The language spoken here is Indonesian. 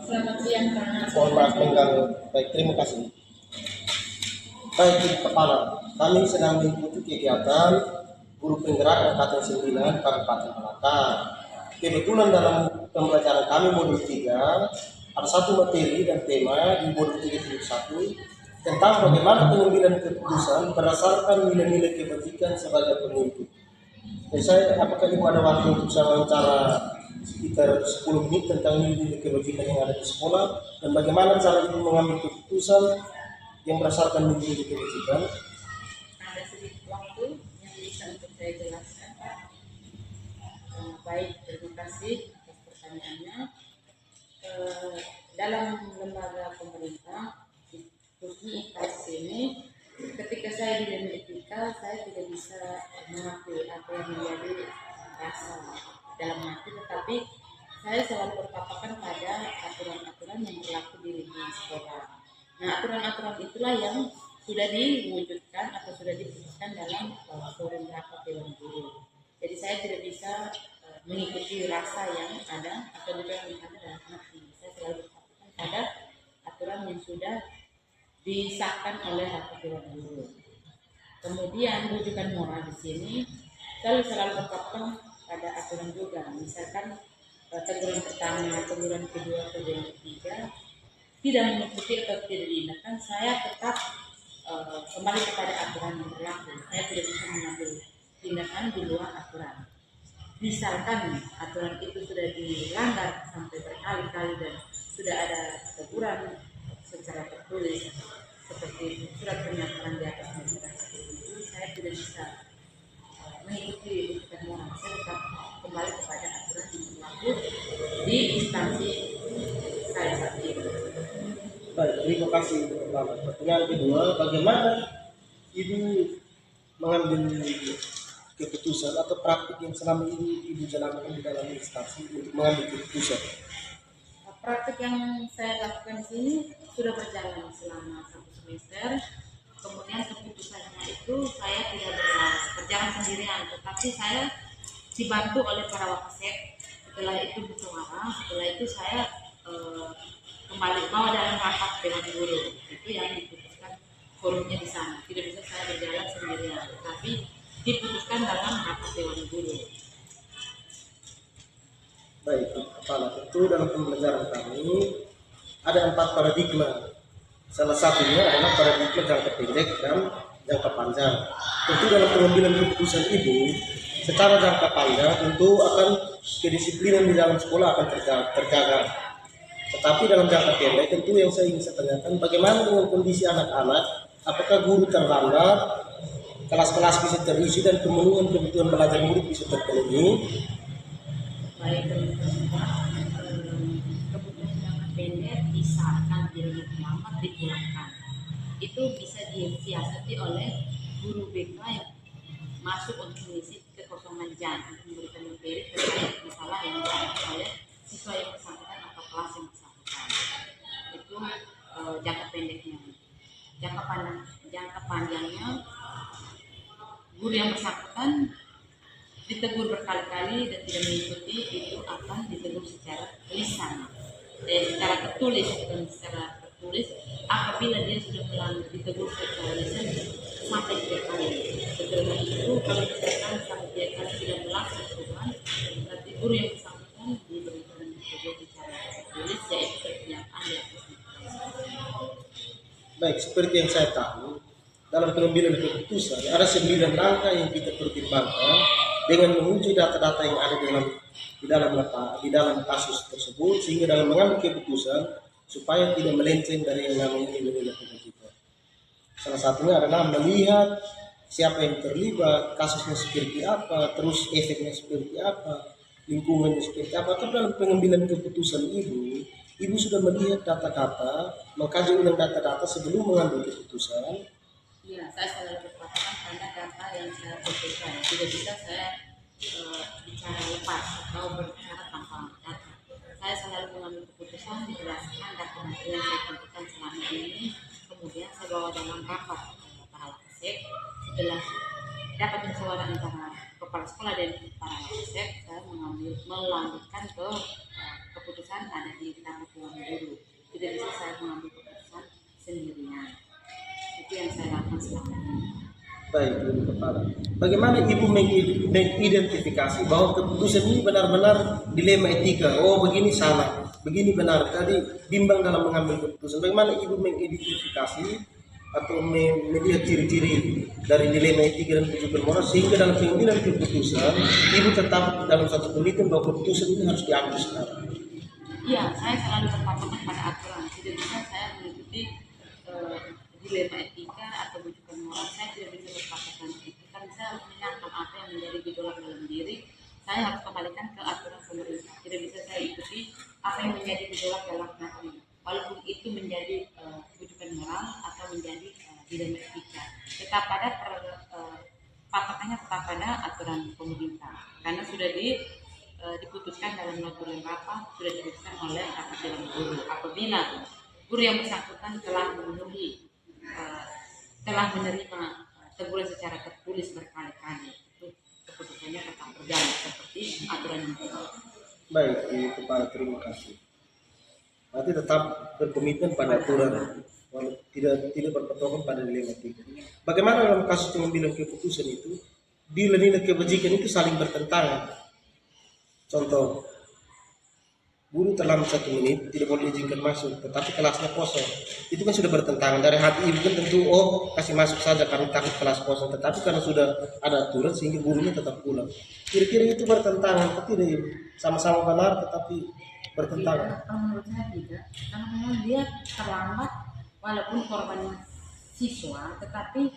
Selamat siang, Kak. Mohon maaf mengganggu. Baik, terima kasih. Baik, Ibu Kepala, kami sedang mengikuti kegiatan guru penggerak angkatan 9 Kabupaten Malaka. Kebetulan dalam pembelajaran kami modul 3 ada satu materi dan tema di modul 3.1 tentang bagaimana pengambilan keputusan berdasarkan nilai-nilai kebajikan sebagai pemimpin. Jadi apakah Ibu ada waktu untuk saya wawancara sekitar 10 menit tentang nilai-nilai kebajikan yang ada di sekolah dan bagaimana cara Ibu mengambil keputusan yang berdasarkan nilai-nilai kebajikan? Ada sedikit waktu yang bisa untuk saya jelaskan, Pak. Baik, terima kasih atas pertanyaannya. Dalam lembaga pemerintah, khususnya instansi ini, ketika saya di dunia etika, saya tidak bisa mengakui apa yang menjadi rasa dalam hati, tetapi saya selalu berpatokan pada aturan-aturan yang berlaku di lingkungan sekolah. Nah, aturan-aturan itulah yang sudah diwujudkan atau sudah diputuskan dalam forum rapat dewan guru. Jadi saya tidak bisa mengikuti rasa yang ada atau juga yang ada dalam hati. Saya selalu berpatokan pada aturan yang sudah disahkan oleh rapat dewan guru. Kemudian rujukan moral di sini selalu berpatokan pada aturan juga. Misalkan teguran pertama, teguran kedua, teguran ketiga tidak mengikuti atau tidak diindahkan, saya tetap kembali kepada aturan yang berlaku. Saya tidak bisa mengambil tindakan di luar aturan. Misalkan aturan itu sudah dilanggar sampai berkali-kali dan sudah ada teguran secara tertulis seperti surat pernyataan di atas masalah seperti itu, saya tidak bisa mengikuti rujukan moral. Saya tetap kembali kepada aturan yang berlaku di instansi saya saat ini. Baik, terima kasih Ibu Kepala. Pertanyaan kedua, bagaimana Ibu mengambil keputusan atau praktik yang selama ini Ibu jalankan di dalam instansi untuk mengambil keputusan? Praktik yang saya lakukan di sini sudah berjalan selama 1 semester. Kemudian keputusannya itu saya tidak berjalan sendirian, tetapi saya dibantu oleh para wakasek. Setelah itu bersuara, setelah itu saya kembali bawa dalam rapat dewan guru. Itu yang diputuskan forumnya di sana. Tidak bisa saya berjalan sendirian, tetapi diputuskan dalam rapat dewan guru. Baik, Kepala, tentu dalam pembelajaran kami ada 4 paradigma. Salah satunya adalah paradigma jangka pendek dan jangka panjang. Tentu dalam pengambilan keputusan Ibu secara jangka panjang tentu akan kedisiplinan di dalam sekolah akan terjaga. Tetapi dalam jangka pendek tentu yang saya ingin tanyakan, bagaimana dengan kondisi anak-anak? Apakah guru terlambat, kelas-kelas bisa terisi dan pemenuhan kebutuhan belajar murid bisa terpenuhi? Baik, kebutuhan jangka pendek disahkan dirinya terlambat dipulangkan. Itu bisa disiasati oleh guru BK yang masuk untuk mengisi kekosongan jam untuk memberikan materi terkait masalah yang dihadapi oleh siswa yang bersangkutan atau kelas yang bersangkutan. Itu jangka pendeknya. Jangka panjangnya, guru yang bersangkutan ditegur berkali-kali dan tidak mengikuti, itu akan ditegur secara lisan, secara tertulis, bukan secara tertulis. Apabila dia sudah ditegur secara lisan sampai 3 kali, setelah itu kalau misalkan sampai 3 kali tidak melaksanakan, berarti guru yang bersangkutan diberikan ditegur secara tertulis, yaitu pernyataan di atas. Baik, seperti yang saya tahu, dalam pengambilan keputusan ada 9 langkah yang kita pertimbangkan dengan menguji data-data yang ada di dalam kasus tersebut, sehingga dalam mengambil keputusan supaya tidak melenceng dari yang namanya nilai-nilai kebajikan. Salah satunya adalah melihat siapa yang terlibat, kasusnya seperti apa, terus efeknya seperti apa, lingkungannya seperti apa. Tapi dalam pengambilan keputusan Ibu sudah melihat data-data, mengkaji ulang data-data sebelum mengambil keputusan. Iya, saya selalu berpatokan pada data yang saya butuhkan. Tidak bisa saya bicara lepas atau berbicara tanpa data. Saya selalu mengambil keputusan berdasarkan data-data yang saya kumpulkan selama ini. Kemudian saya bawa dalam rapat para wakasek. Setelah dapat musyawarah antara kepala sekolah dan para wakasek, saya melanjutkan ke keputusan ada di rapat dewan guru. selama ini. Baik, Ibu Kepala. Bagaimana Ibu mengidentifikasi bahwa keputusan ini benar-benar dilema etika? Oh, begini salah, begini benar. Tadi bimbang dalam mengambil keputusan. Bagaimana Ibu mengidentifikasi atau melihat ciri-ciri dari dilema etika dan kejujuran moral sehingga dalam pengambilan keputusan Ibu tetap dalam satu komitmen bahwa keputusan ini harus diambil sekarang? Iya, saya selalu berpatokan pada aturan. Tidak bisa saya mengikuti dilema etika atau rujukan moral. Saya tidak bisa berpatokan etika. Karena saya harus menyangkal apa yang menjadi gejolak dalam diri. Saya harus kembalikan ke aturan pemerintah. Tidak bisa saya ikuti apa yang menjadi gejolak dalam hati. Walaupun itu menjadi rujukan moral atau menjadi dilema etika. Tetap pada patokannya tetap pada aturan pemerintah. Karena sudah diputuskan dalam notulen rapat, sudah diputuskan oleh rapat dewan guru. Apabila guru yang bersangkutan telah memenuhi, telah menerima teguran secara tertulis berkali-kali, itu keputusannya tetap berjalan seperti aturan yang ada. Baik, Ibu Kepala, terima kasih. Nanti tetap berkomitmen pada aturan, tidak berpatokan pada dilema etika. Bagaimana dalam kasus pengambilan keputusan itu, nilai-nilai kebajikan itu saling bertentangan. Contoh, guru terlambat 1 menit tidak boleh diizinkan masuk, tetapi kelasnya kosong. Itu kan sudah bertentangan. Dari hati ibu kan tentu, oh kasih masuk saja kami takut kelas kosong. Tetapi karena sudah ada aturan sehingga gurunya tetap pulang. Kira-kira itu bertentangan, tapi tidak ibu? Sama-sama benar tetapi bertentangan. Tidak, kalau menurut saya tidak. Karena memang dia terlambat, walaupun korban siswa, tetapi